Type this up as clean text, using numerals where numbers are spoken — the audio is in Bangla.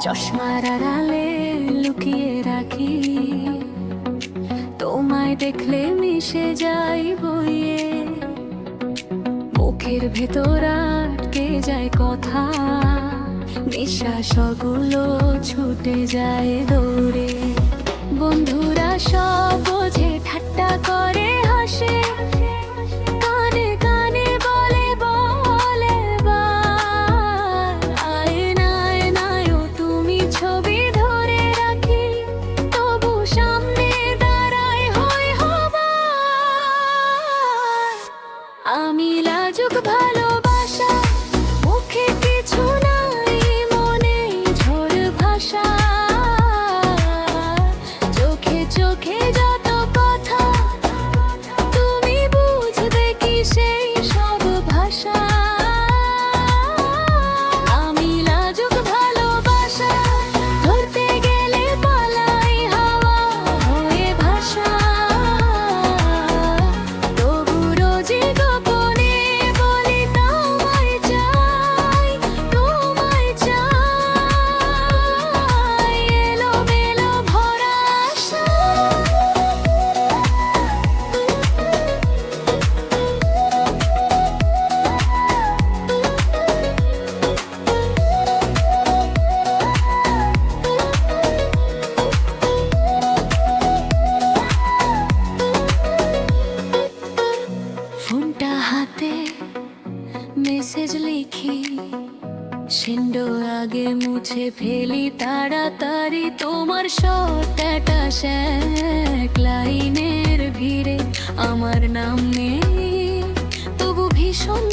চশমার আড়ালে লুকিয়ে রাখি, তোমায় দেখলে মিশে যাই বইয়ে। মুখের ভেতর আটকে যায় কথা, নিঃশ্বাসগুলো ছুটে যায় দৌড়ে। বন্ধুরা সব বোঝে, ঠাট্টা করে হাসে, কানে কানে বলে বলে আয়নায় নায়ও তুমি ছবি ধরে রাখি, তবু সামনে দাঁড়ায় হই হবা। আমি লাজুক ভালোবাসা, মুখে কিছু নাই, মনে ঝড় ভাষা, চোখে চোখে যত কথা, তুমি বুঝবে কি সেই সব ভাষা। আমি লাজুক ভালোবাসা, ধরতে গেলে পালাই হাওয়া হয়ে ভাষা, তবু রোজই গোপনে বলি তোমায় চাই, তোমায় চাই। এলোমেলো ভরা আশা, ফোনটা হাতে মেসেজ লিখি, সিন্ডো আগে মুছে ফেলি তাড়াতাড়ি। তোমার শর্টটা এক লাইনের ভিড়ে আমার নাম নেই, তবু ভীষণ